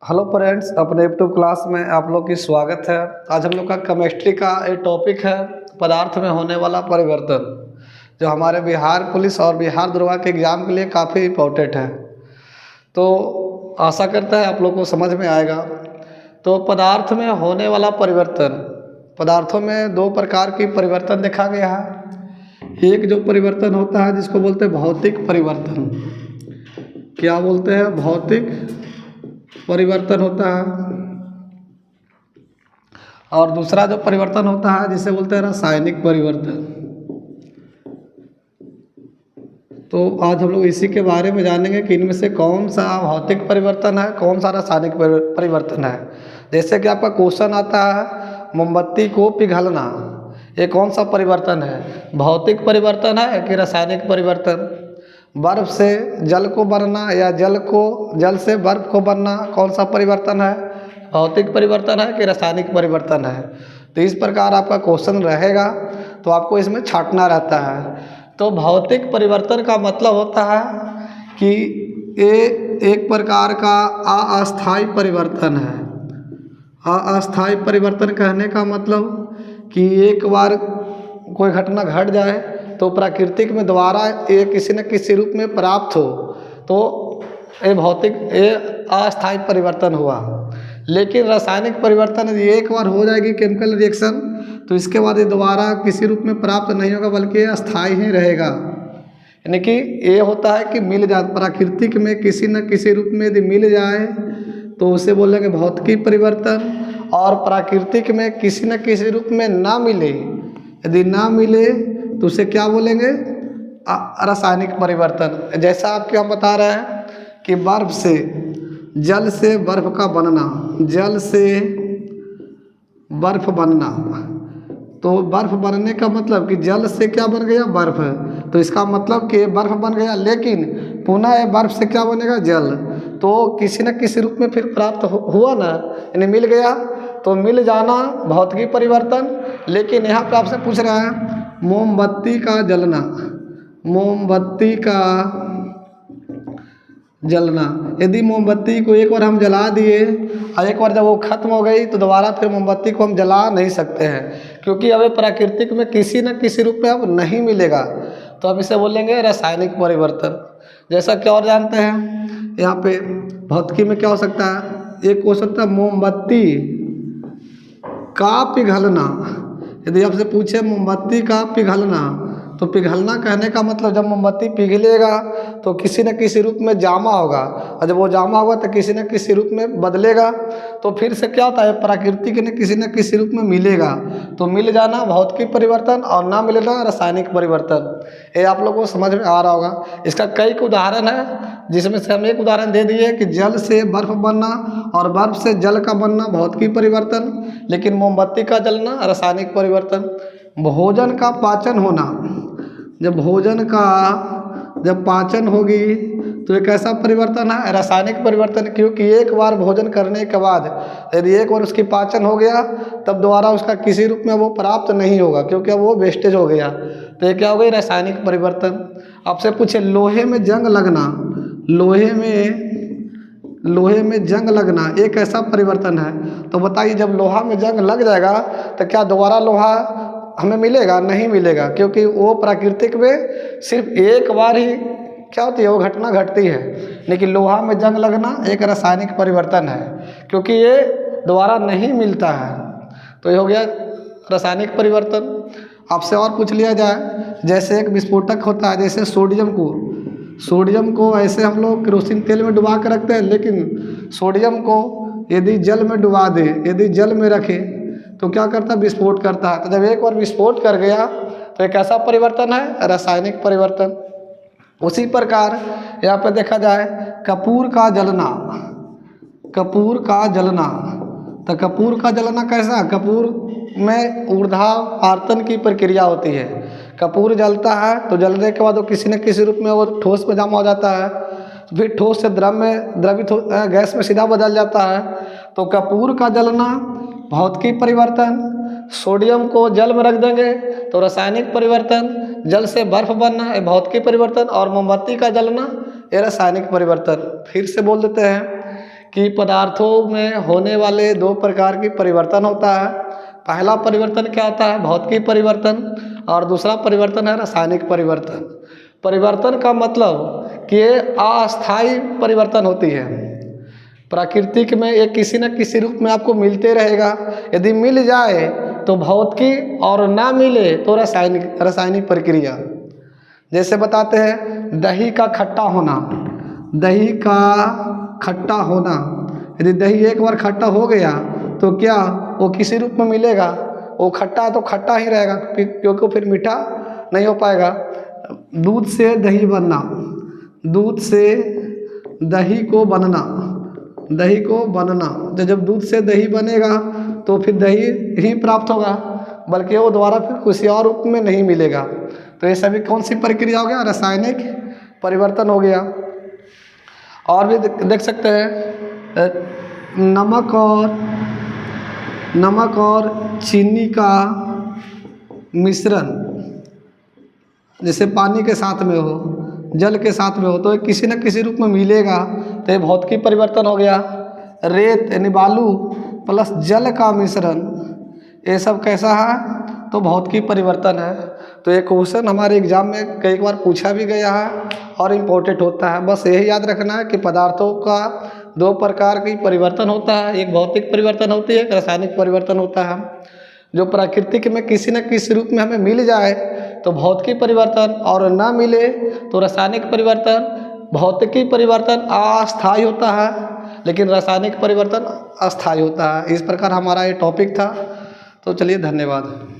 Hello friends, अपने YouTube class में आप लोग की स्वागत है। आज हम लोग का केमिस्ट्री का एक टॉपिक है पदार्थ में होने वाला परिवर्तन, जो हमारे बिहार पुलिस और बिहार दरोगा के एग्ज़ाम के लिए काफ़ी इम्पोर्टेंट है। तो आशा करता है आप लोग को समझ में आएगा। तो पदार्थ में होने वाला परिवर्तन, पदार्थों में दो प्रकार की परिवर्तन देखा गया है। एक जो परिवर्तन होता है जिसको बोलते हैं भौतिक परिवर्तन, क्या बोलते हैं, भौतिक परिवर्तन होता है। और दूसरा जो परिवर्तन होता है जिसे बोलते हैं रासायनिक परिवर्तन। तो आज हम लोग इसी के बारे में जानेंगे कि इनमें से कौन सा भौतिक परिवर्तन है, कौन सा रासायनिक परिवर्तन है। जैसे कि आपका क्वेश्चन आता है मोमबत्ती को पिघलना, ये कौन सा परिवर्तन है, भौतिक परिवर्तन है कि रासायनिक परिवर्तन। बर्फ से जल को बनना या जल से बर्फ को बनना, कौन सा परिवर्तन है, भौतिक परिवर्तन है कि रासायनिक परिवर्तन है। तो इस प्रकार आपका क्वेश्चन रहेगा, तो आपको इसमें छांटना रहता है। तो भौतिक परिवर्तन का मतलब होता है कि ये एक प्रकार का अस्थायी परिवर्तन है। अस्थायी परिवर्तन कहने का मतलब कि एक बार कोई घटना घट जाए तो प्राकृतिक में दोबारा ये किसी न किसी रूप में प्राप्त हो, तो ये अस्थायी परिवर्तन हुआ। लेकिन रासायनिक परिवर्तन यदि एक बार हो जाएगी केमिकल रिएक्शन, तो इसके बाद ये दोबारा किसी रूप में प्राप्त नहीं होगा, बल्कि ये अस्थायी ही रहेगा। यानी कि ये होता है कि मिल जाए, प्राकृतिक में किसी न किसी रूप में यदि मिल जाए तो उसे बोलेंगे भौतिक परिवर्तन। और प्राकृतिक में किसी न किसी रूप में ना मिले, यदि ना मिले तो उसे क्या बोलेंगे, रासायनिक परिवर्तन। जैसा आपके हम बता रहे हैं कि बर्फ से जल से बर्फ का बनना, जल से बर्फ बनना, तो बर्फ बनने का मतलब कि जल से क्या बन गया, बर्फ। तो इसका मतलब कि बर्फ बन गया, लेकिन पुनः ये बर्फ से क्या बनेगा, जल। तो किसी न किसी रूप में फिर प्राप्त हुआ ना, यानी मिल गया, तो मिल जाना भौतिक परिवर्तन। लेकिन यहाँ पे आपसे पूछ रहा है मोमबत्ती का जलना, मोमबत्ती का जलना। यदि मोमबत्ती को एक बार हम जला दिए और एक बार जब वो खत्म हो गई तो दोबारा फिर मोमबत्ती को हम जला नहीं सकते हैं, क्योंकि अब प्राकृतिक में किसी न किसी रूप में अब नहीं मिलेगा। तो अब इसे बोलेंगे रासायनिक परिवर्तन। जैसा कि और जानते हैं यहाँ पे भौतिकी में क्या हो सकता है, एक हो सकता है मोमबत्ती का पिघलना। यदि आपसे पूछे मोमबत्ती का पिघलना, तो पिघलना कहने का मतलब जब मोमबत्ती पिघलेगा तो किसी न किसी रूप में जामा होगा, और जब वो जामा होगा तो किसी न किसी रूप में बदलेगा। तो फिर से क्या होता है, प्राकृतिक ने किसी न किसी रूप में मिलेगा। तो मिल जाना भौतिक परिवर्तन और ना मिलना रासायनिक परिवर्तन। ये आप लोगों को समझ में आ रहा होगा। इसका कई उदाहरण है, जिसमें से हम एक उदाहरण दे दिए कि जल से बर्फ बनना और बर्फ से जल का बनना भौतिक परिवर्तन, लेकिन मोमबत्ती का जलना रासायनिक परिवर्तन। भोजन का पाचन होना, जब भोजन का जब पाचन होगी तो एक ऐसा परिवर्तन है रासायनिक परिवर्तन, क्योंकि एक बार भोजन करने के बाद यदि एक बार उसकी पाचन हो गया तब दोबारा उसका किसी रूप में वो प्राप्त नहीं होगा, क्योंकि अब वो वेस्टेज हो गया। तो ये क्या हो गई, रासायनिक परिवर्तन। आपसे पूछे लोहे में जंग लगना, लोहे में जंग लगना एक ऐसा परिवर्तन है। तो बताइए जब लोहा में जंग लग जाएगा तो क्या दोबारा लोहा हमें मिलेगा, नहीं मिलेगा, क्योंकि वो प्राकृतिक में सिर्फ एक बार ही क्या होती है, वो घटना घटती है। लेकिन लोहा में जंग लगना एक रासायनिक परिवर्तन है, क्योंकि ये दोबारा नहीं मिलता है। तो ये हो गया रासायनिक परिवर्तन। आपसे और पूछ लिया जाए, जैसे एक विस्फोटक होता है, जैसे सोडियम को ऐसे हम लोग केरोसिन तेल में डुबा कर रखते हैं, लेकिन सोडियम को यदि जल में डुबा दे, यदि जल में रखे तो क्या करता है, विस्फोट करता है। तो जब एक बार विस्फोट कर गया तो एक ऐसा परिवर्तन है रासायनिक परिवर्तन। उसी प्रकार यहाँ पर देखा जाए कपूर का जलना, तो कपूर का जलना कैसा, कपूर में ऊर्ध्वाधर की प्रक्रिया होती है। कपूर जलता है तो जलने के बाद वो किसी न किसी रूप में वो ठोस में जमा हो जाता है, फिर ठोस से द्रवित गैस में सीधा बदल जाता है। तो कपूर का जलना भौतिक परिवर्तन, सोडियम को जल में रख देंगे तो रासायनिक परिवर्तन, जल से बर्फ बनना है भौतिक परिवर्तन, और मोमबत्ती का जलना ये रासायनिक परिवर्तन। फिर से बोल देते हैं कि पदार्थों में होने वाले दो प्रकार की परिवर्तन होता है। पहला परिवर्तन क्या होता है? भौतिकी परिवर्तन, और दूसरा परिवर्तन है रासायनिक परिवर्तन। परिवर्तन का मतलब कि ये अस्थायी परिवर्तन होती है। प्राकृतिक में ये किसी न किसी रूप में आपको मिलते रहेगा। यदि मिल जाए तो भौतिकी, और ना मिले तो रासायनिक प्रक्रिया। जैसे बताते हैं दही का खट्टा होना। दही का खट्टा होना, यदि दही एक बार खट्टा हो गया तो क्या वो किसी रूप में मिलेगा? वो खट्टा है तो खट्टा ही रहेगा, क्योंकि फिर मीठा नहीं हो पाएगा। दूध से दही बनना, दूध से दही को बनना, दही को बनना। तो जब दूध से दही बनेगा तो फिर दही ही प्राप्त होगा, बल्कि वो दोबारा फिर किसी और रूप में नहीं मिलेगा। तो ये सभी कौन सी प्रक्रिया हो गया? रासायनिक परिवर्तन हो गया। और भी देख सकते हैं नमक और चीनी का मिश्रण, जैसे पानी के साथ में हो, जल के साथ में हो, तो ये किसी न किसी रूप में मिलेगा, तो ये भौतिकी परिवर्तन हो गया। रेत यानी बालू प्लस जल का मिश्रण, ये सब कैसा है? तो भौतिकी परिवर्तन है। तो ये क्वेश्चन हमारे एग्जाम में कई बार पूछा भी गया है और इम्पोर्टेंट होता है। बस यही याद रखना है कि पदार्थों का दो प्रकार की परिवर्तन होता है, एक भौतिक परिवर्तन होती है, एक रासायनिक परिवर्तन होता है। जो प्राकृतिक में किसी न किसी रूप में हमें मिल जाए तो भौतिकी परिवर्तन, और ना मिले तो रासायनिक परिवर्तन। भौतिकी परिवर्तन अस्थायी होता है, लेकिन रासायनिक परिवर्तन अस्थायी होता है। इस प्रकार हमारा ये टॉपिक था। तो चलिए, धन्यवाद।